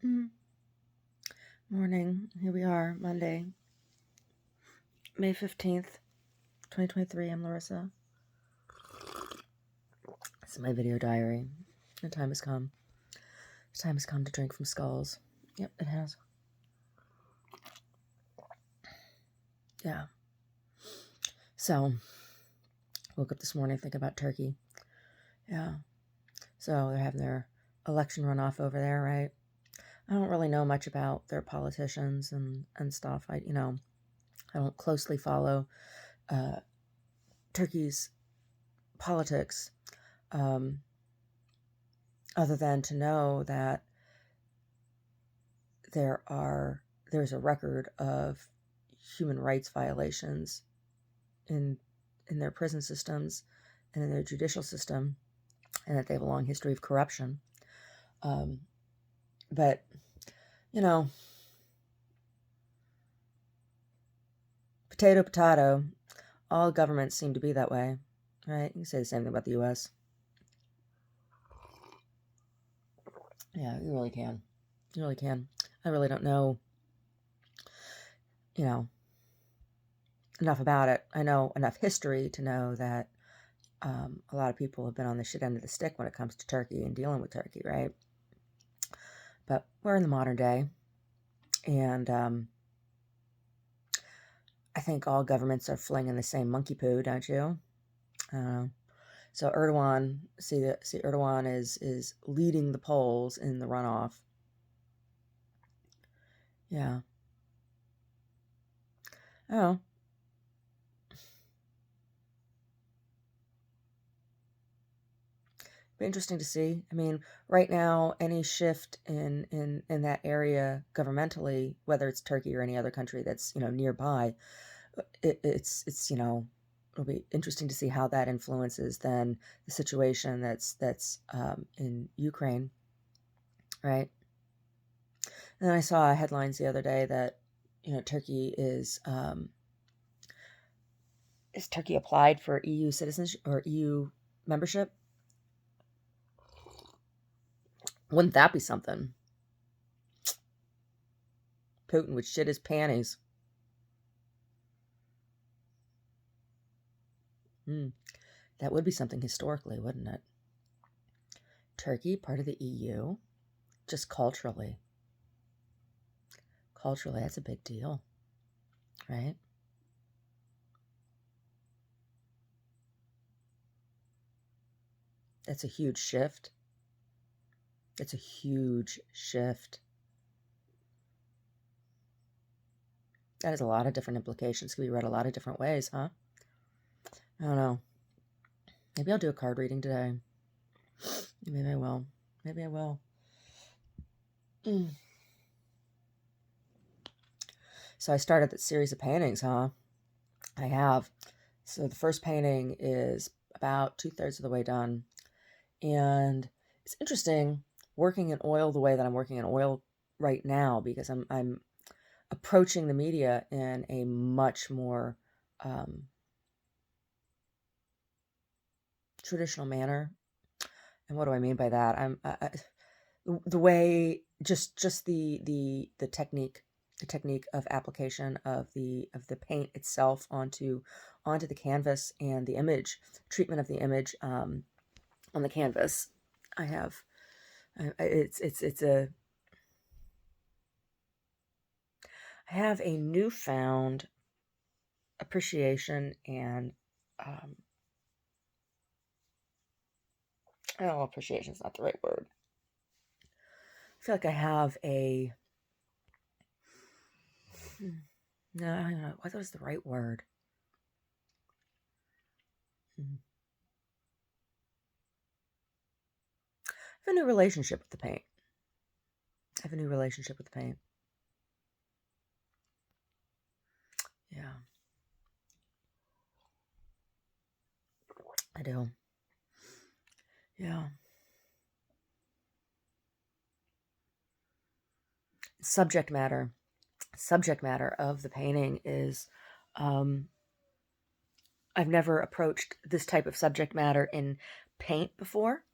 Mm. Morning. Here we are, Monday, May 15th, 2023. I'm Larissa. This is my video diary. The time has come. The time has come to drink from skulls. Yep, it has. Yeah. So, woke up this morning thinking about Turkey. Yeah. So, they're having their election runoff over there, right? I don't really know much about their politicians and stuff. I don't closely follow Turkey's politics, other than to know that there's a record of human rights violations in their prison systems and in their judicial system, and that they have a long history of corruption. But potato, all governments seem to be that way, right? You can say the same thing about the U.S. Yeah, you really can. You really can. I really don't know, enough about it. I know enough history to know that a lot of people have been on the shit end of the stick when it comes to Turkey and dealing with Turkey, right? But we're in the modern day, and I think all governments are flinging the same monkey poo, don't you? So Erdogan, Erdogan is leading the polls in the runoff. Yeah. Oh. Be interesting to see. I mean, right now, any shift in that area governmentally, whether it's Turkey or any other country that's nearby, it's it'll be interesting to see how that influences then the situation that's in Ukraine, right? And then I saw headlines the other day that Turkey is Turkey applied for EU citizenship or EU membership? Wouldn't that be something? Putin would shit his panties. That would be something historically, wouldn't it? Turkey, part of the EU, just culturally. Culturally, that's a big deal, right? That's a huge shift. It's a huge shift. That has a lot of different implications. Can be read a lot of different ways, huh? I don't know. Maybe I'll do a card reading today. Maybe I will. Maybe I will. So I started that series of paintings, huh? I have. So the first painting is about 2/3 of the way done. And it's interesting working in oil the way that I'm working in oil right now, because I'm approaching the media in a much more traditional manner. And what do I mean by that? The way just the technique of application of the paint itself onto the canvas, and the image treatment of the image on the canvas. I have I have a newfound appreciation and I don't know, appreciation is not the right word. I feel like I have a no, I don't know what was the right word. I have a new relationship with the paint. Yeah. I do. Yeah. Subject matter of the painting is I've never approached this type of subject matter in paint before.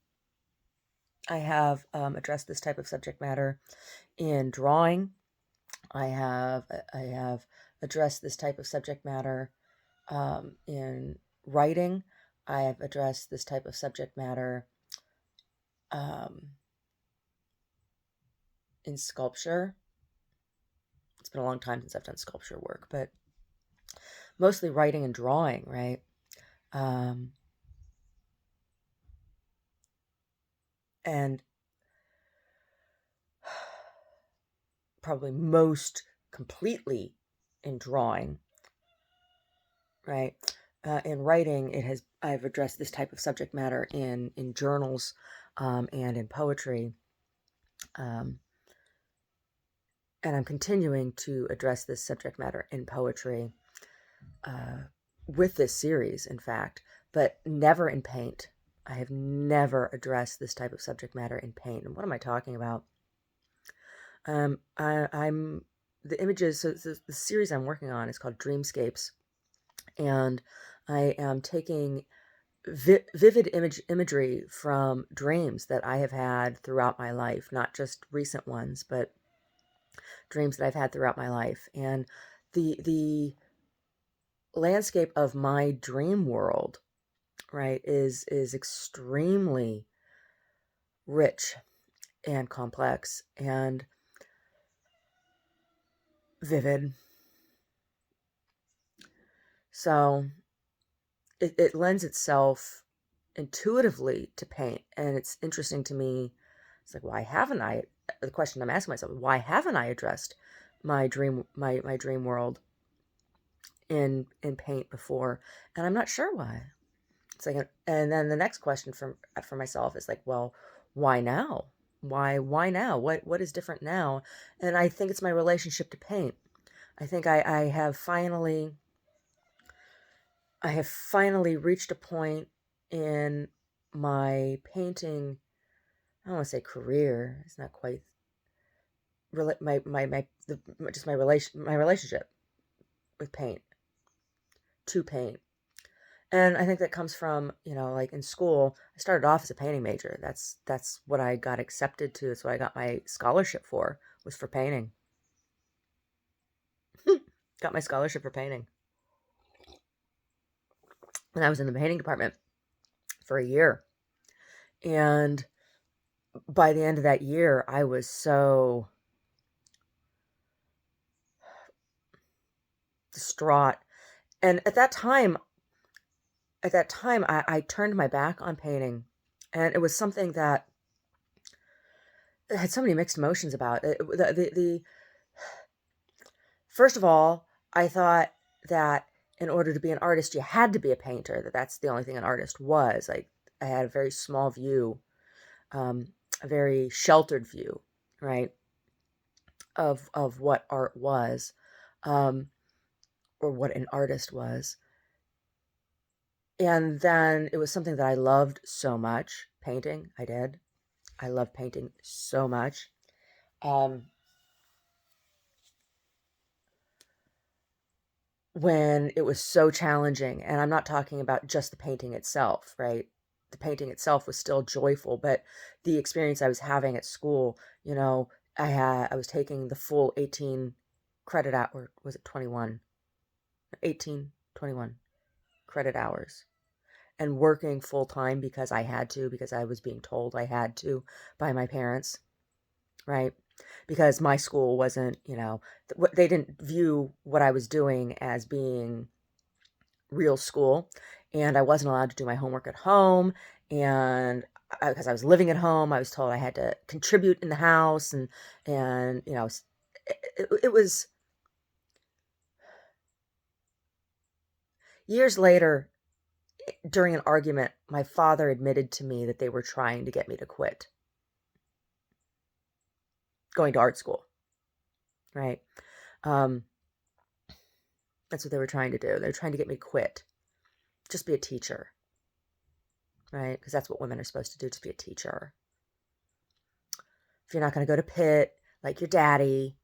I have addressed this type of subject matter in drawing. I have addressed this type of subject matter in writing. I have addressed this type of subject matter um, in sculpture. It's been a long time since I've done sculpture work, but mostly writing and drawing, right? Um, and probably most completely in drawing, right? In writing, I've addressed this type of subject matter in journals and in poetry, um, and I'm continuing to address this subject matter in poetry with this series, in fact, but never in paint. I have never addressed this type of subject matter in paint. And what am I talking about? I'm the images. So the series I'm working on is called Dreamscapes, and I am taking vivid imagery from dreams that I have had throughout my life, not just recent ones, but dreams that I've had throughout my life. And the landscape of my dream world, right, is extremely rich and complex and vivid. So it lends itself intuitively to paint. And it's interesting to me. It's like, why haven't I? The question I'm asking myself, why haven't I addressed my dream world in paint before? And I'm not sure why. It's like, and then the next question for myself is like, well, why now? Why now? What is different now? And I think it's my relationship to paint. I think I have finally reached a point in my painting. I don't want to say career. It's not quite just my relationship with paint, to paint. And I think that comes from, like in school, I started off as a painting major. That's what I got accepted to. That's what I got my scholarship for, was for painting. Got my scholarship for painting. And I was in the painting department for a year. And by the end of that year, I was so distraught. And at that time, I turned my back on painting. And it was something that I had so many mixed emotions about. First of all, I thought that in order to be an artist, you had to be a painter, that's the only thing an artist was. Like, I had a very small view, a very sheltered view, right, of what art was, um, or what an artist was. And then it was something that I loved so much, painting. I did. I loved painting so much. Um, when it was so challenging, and I'm not talking about just the painting itself, right? The painting itself was still joyful, but the experience I was having at school, I was taking the full 18 credit out, or was it 21? 18, 21 credit hours, and working full time because I had to, because I was being told I had to by my parents, right? Because my school wasn't, they didn't view what I was doing as being real school, and I wasn't allowed to do my homework at home. And because I was living at home, I was told I had to contribute in the house, and it was years later. During an argument, my father admitted to me that they were trying to get me to quit going to art school, right? Um, that's what they were trying to do. They were trying to get me to quit, just be a teacher, right? Because that's what women are supposed to do, just be a teacher. If you're not going to go to Pitt like your daddy,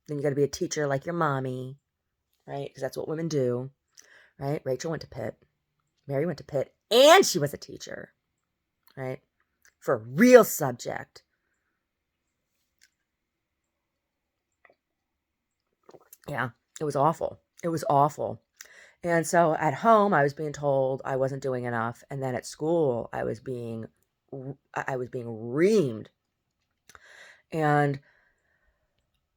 then you got to be a teacher like your mommy, right? Because that's what women do, right? Rachel went to Pitt. Mary went to Pitt, and she was a teacher, right? for a real subject. Yeah, it was awful. It was awful. And so at home, I was being told I wasn't doing enough, and then at school, I was being reamed. And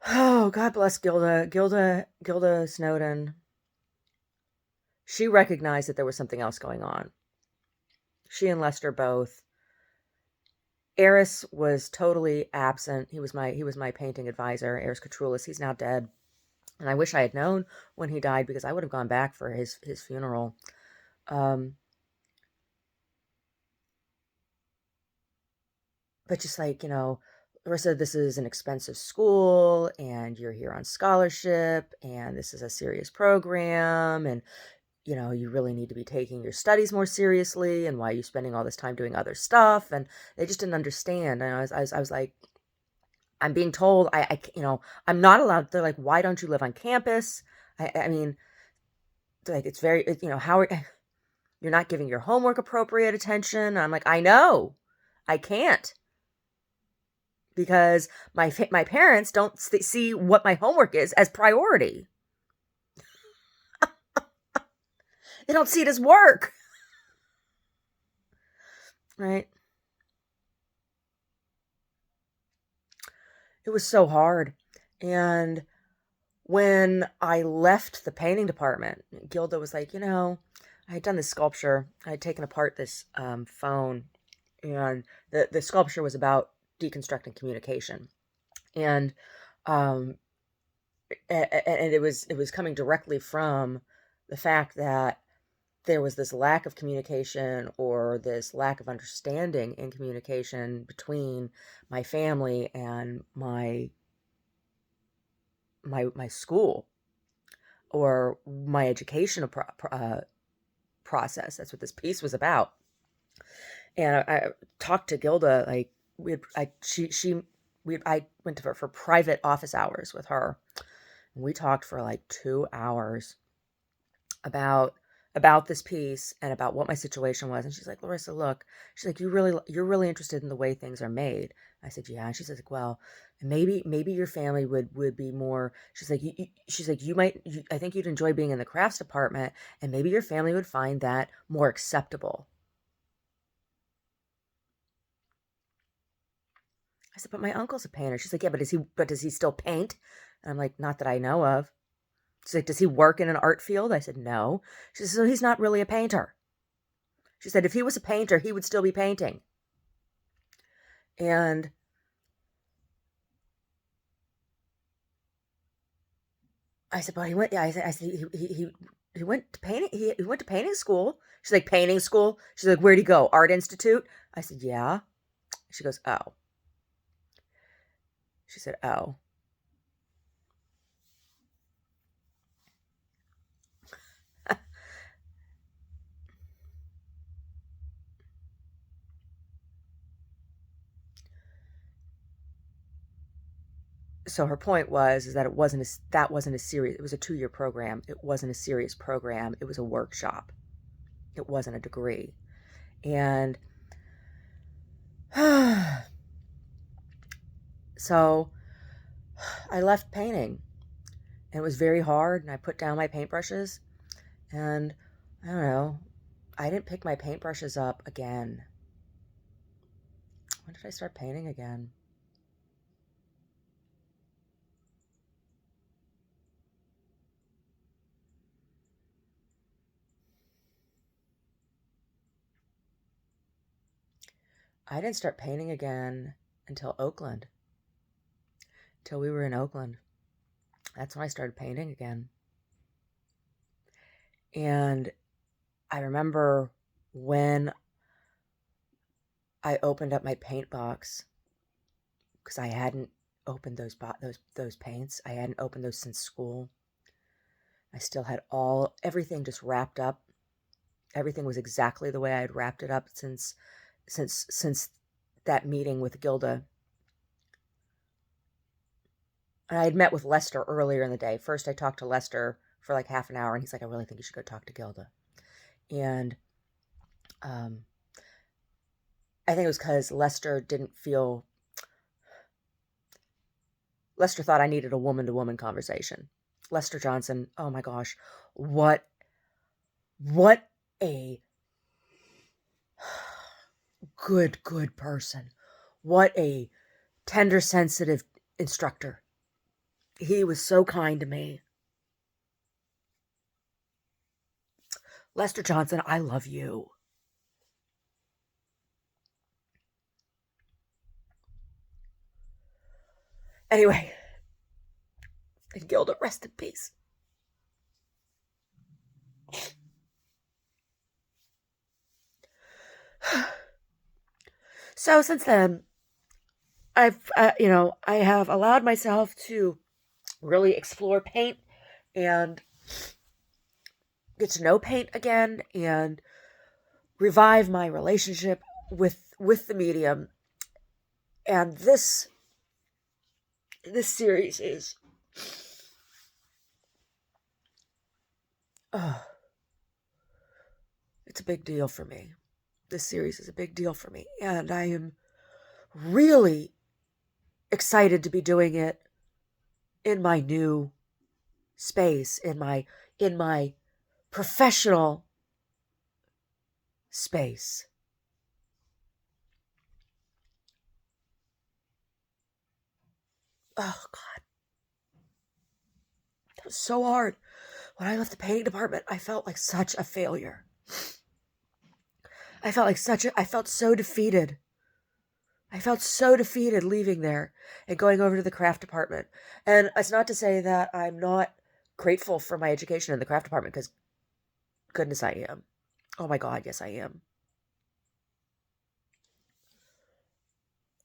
oh, God bless Gilda Snowden. She recognized that there was something else going on. She and Lester both. Eris was totally absent. He was my painting advisor, Eris Katroulis. He's now dead. And I wish I had known when he died, because I would have gone back for his funeral. But just like, Larissa, this is an expensive school and you're here on scholarship and this is a serious program, and you really need to be taking your studies more seriously, and why are you spending all this time doing other stuff? And they just didn't understand. And I was like, I'm being told I'm not allowed. They're like, why don't you live on campus? I mean, like, it's very, how are, you're not giving your homework appropriate attention. And I'm like, I know, I can't, because my parents don't see what my homework is as priority. They don't see it as work. Right? It was so hard. And when I left the painting department, Gilda was like, I had done this sculpture. I had taken apart this phone, and the sculpture was about deconstructing communication. And and it was coming directly from the fact that there was this lack of communication, or this lack of understanding in communication between my family and my school, or my educational process. That's what this piece was about. And I talked to Gilda, like, I went to her for private office hours with her, and we talked for like 2 hours about this piece and about what my situation was. And she's like, Larissa, look, she's like, you're really interested in the way things are made. I said, yeah. And she says, like, well, maybe your family would be more. She's like, she's like, I think you'd enjoy being in the crafts department, and maybe your family would find that more acceptable. I said, but my uncle's a painter. She's like, yeah, but does he still paint? And I'm like, not that I know of. She's like, does he work in an art field? I said, no. She said, so he's not really a painter. She said, if he was a painter, he would still be painting. And I said, but he went, yeah, I said, he went to painting, he went to painting school. She's like, painting school? She's like, where'd he go? Art Institute? I said, yeah. She goes, oh. She said, oh. So her point was that that wasn't a serious. It was a 2-year program. It wasn't a serious program. It was a workshop. It wasn't a degree. And so I left painting, and it was very hard. And I put down my paintbrushes, and I don't know, I didn't pick my paintbrushes up again. When did I start painting again? I didn't start painting again until Oakland. Till we were in Oakland. That's when I started painting again. And I remember when I opened up my paint box, because I hadn't opened those paints. I hadn't opened those since school. I still had everything just wrapped up. Everything was exactly the way I had wrapped it up since that meeting with Gilda. And I had met with Lester earlier in the day. First, I talked to Lester for like half an hour, and he's like, I really think you should go talk to Gilda. And I think it was because Lester thought I needed a woman to woman conversation. Lester Johnson, oh my gosh, what what a good person. What a tender, sensitive instructor. He was so kind to me. Lester Johnson, I love you. Anyway, and Gilda, rest in peace. So since then, I have allowed myself to really explore paint and get to know paint again and revive my relationship with the medium. And this series is it's a big deal for me. This series is a big deal for me, and I am really excited to be doing it in my new space, in my professional space. Oh God, that was so hard. When I left the painting department, I felt like such a failure. I felt so defeated. I felt so defeated leaving there and going over to the craft department. And it's not to say that I'm not grateful for my education in the craft department, because goodness, I am. Oh my God, yes, I am.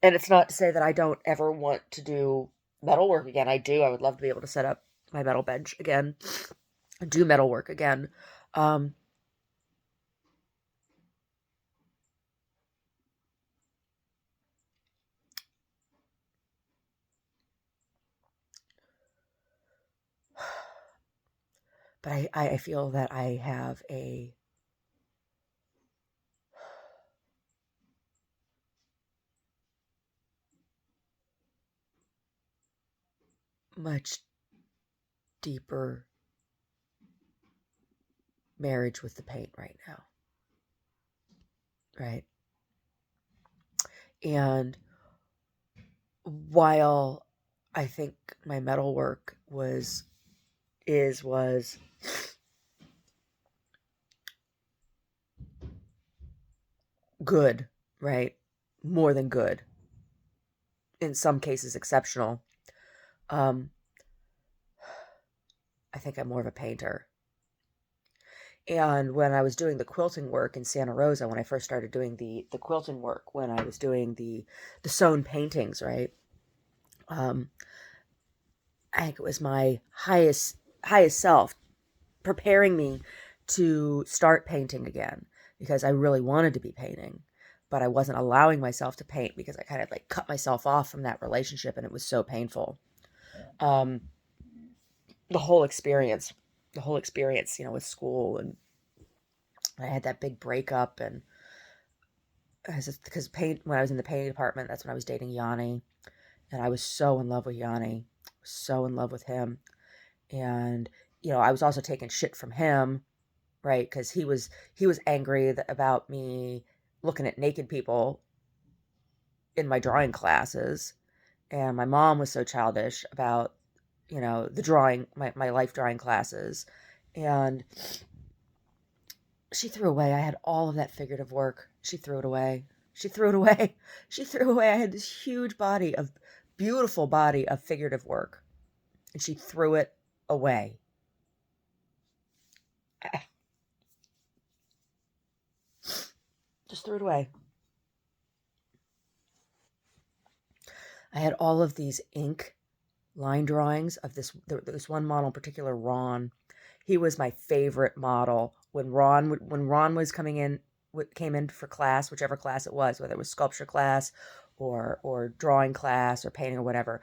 And it's not to say that I don't ever want to do metal work again. I do. I would love to be able to set up my metal bench again and do metal work again. Um, but I feel that I have a much deeper marriage with the paint right now. Right. And while I think my metal work was good, right? More than good. In some cases exceptional. Um I think I'm more of a painter. And when I was doing the quilting work in Santa Rosa, when I first started doing the quilting work, when I was doing the sewn paintings, right? Um, I think it was my highest self preparing me to start painting again, because I really wanted to be painting, but I wasn't allowing myself to paint because I kind of like cut myself off from that relationship, and it was so painful. Um, the whole experience, with school, and I had that big breakup, and because paint when I was in the painting department, that's when I was dating Yanni, and I was so in love with Yanni, so in love with him, and I was also taking shit from him, right? Because he was angry about me looking at naked people in my drawing classes, and my mom was so childish about the drawing, my life drawing classes, and she threw away. I had all of that figurative work. She threw it away. She threw it away. She threw away. I had this huge beautiful body of figurative work, and she threw it away. Just threw it away. I had all of these ink line drawings of this one model in particular, Ron. He was my favorite model. When Ron was came in for class, whichever class it was, whether it was sculpture class or drawing class or painting or whatever,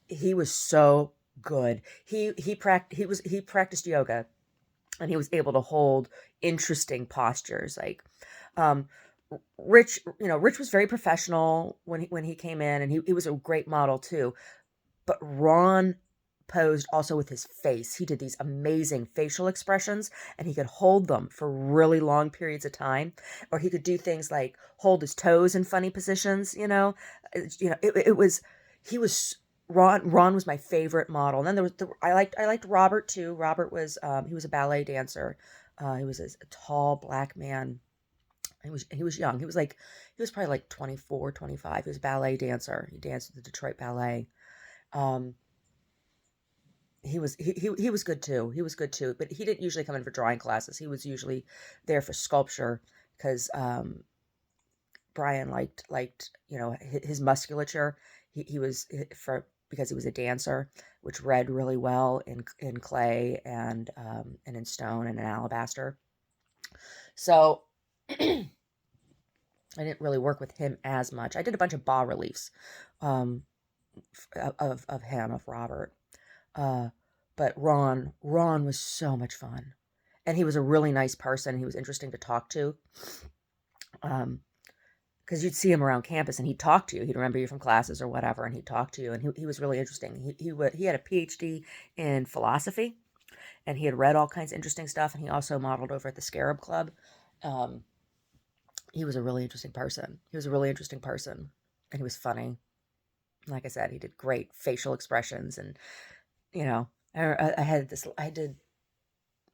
he was so good. He practiced yoga, and he was able to hold interesting postures. Like, um, Rich, Rich was very professional when he came in, and he was a great model too. But Ron posed also with his face. He did these amazing facial expressions, and he could hold them for really long periods of time. Or he could do things like hold his toes in funny positions. It was he was Ron was my favorite model. And then I liked Robert too. Robert was he was a ballet dancer. He was a tall black man. He was young. He was probably like 24, 25. He was a ballet dancer. He danced with the Detroit Ballet. Um, he was good too. He was good too, but he didn't usually come in for drawing classes. He was usually there for sculpture because Brian liked his musculature. He was for because he was a dancer, which read really well in clay and in stone and in alabaster. So I didn't really work with him as much. I did a bunch of bas reliefs um, of him, of Robert. Uh, but Ron was so much fun, and he was a really nice person. He was interesting to talk to. Because you'd see him around campus, and he'd talk to you. He'd remember you from classes or whatever, and he'd talk to you. And he was really interesting. He had a PhD in philosophy, and he had read all kinds of interesting stuff. And he also modeled over at the Scarab Club. Um, he was a really interesting person. He was a really interesting person, and he was funny. Like I said, he did great facial expressions, and you know, I did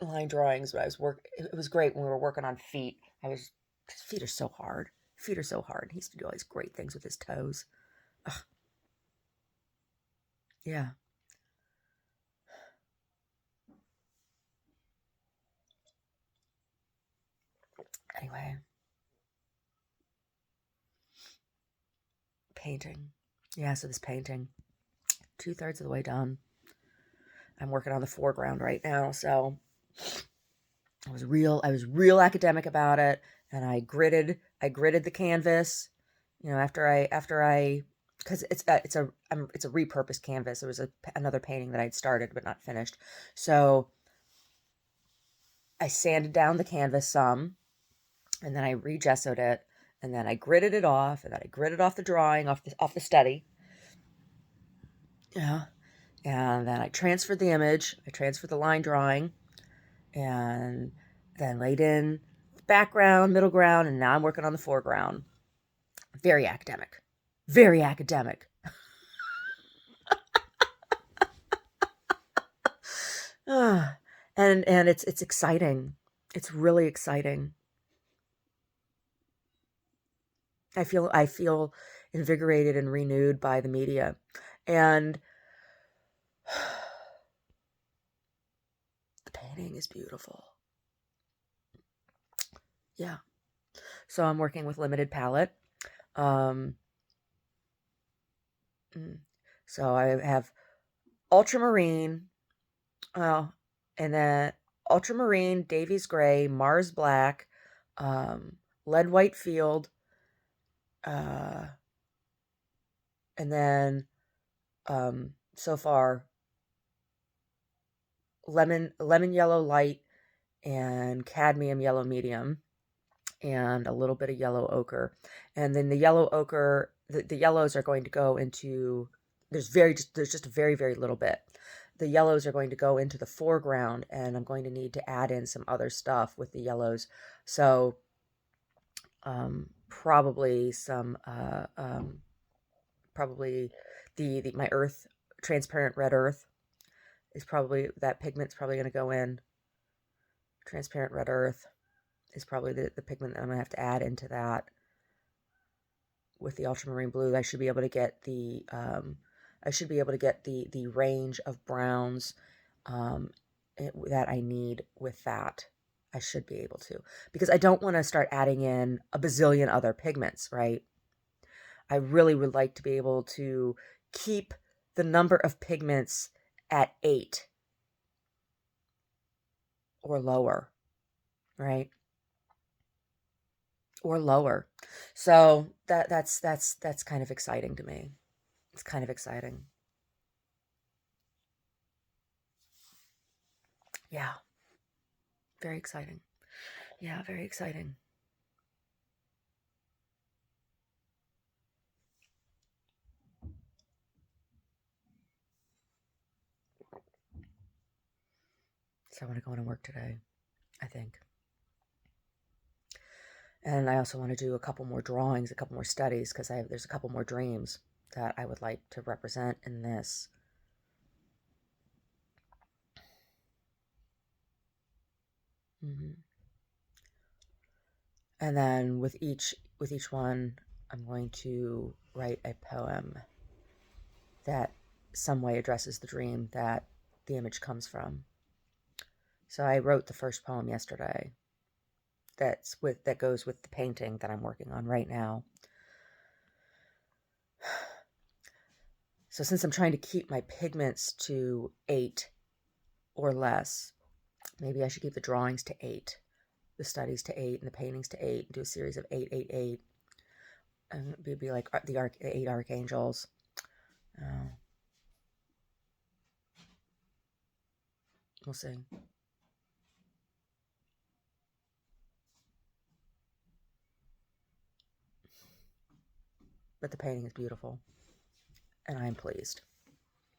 line drawings when I was it was great when we were working on feet. His feet are so hard. Feet are so hard. He used to do all these great things with his toes. Ugh, yeah. Anyway, painting. Yeah, so this painting, 2/3 of the way done. I'm working on the foreground right now, so I was real academic about it, and I gritted the canvas, after I because it's a repurposed canvas. It was another painting that I'd started but not finished. So I sanded down the canvas some, and then I regessoed it, and then I gritted it off, and then I gritted off the drawing off the study. Yeah. And then I transferred the image, I transferred the line drawing, and then laid in background, middle ground, and now I'm working on the foreground. Very academic. Very academic. Ah, and it's exciting. It's really exciting. I feel invigorated and renewed by the media. And the painting is beautiful. Yeah. So I'm working with limited palette. Um, mm, so I have ultramarine, well, and then ultramarine, Davies gray, Mars black, um, lead white field, uh, and then so far lemon yellow light and cadmium yellow medium and a little bit of yellow ochre. And then the yellow ochre, the yellows are going to go into there's just a very, very little bit. The yellows are going to go into the foreground, and I'm going to need to add in some other stuff with the yellows. So probably some probably the my earth, transparent red earth, is probably that pigment's probably going to go in. Transparent red earth is probably the pigment that I'm going to have to add into that. With the ultramarine blue, I should be able to get the range of browns that I need with that. I should be able to, because I don't want to start adding in a bazillion other pigments, right? I really would like to be able to keep the number of pigments at 8 or lower, right? Or lower. So that's kind of exciting to me. It's kind of exciting. Yeah, very exciting. Yeah, very exciting. So I want to go in and work today, I think. And I also want to do a couple more drawings, a couple more studies, because there's a couple more dreams that I would like to represent in this. Mm-hmm. And then with each one, I'm going to write a poem that some way addresses the dream that the image comes from. So I wrote the first poem yesterday. That goes with the painting that I'm working on right now. So since I'm trying to keep my pigments to 8 or less, maybe I should keep the drawings to 8, the studies to 8, and the paintings to 8, and do a series of 8, 8, 8. And it'd be like the 8 archangels. We'll see. But the painting is beautiful, and I am pleased.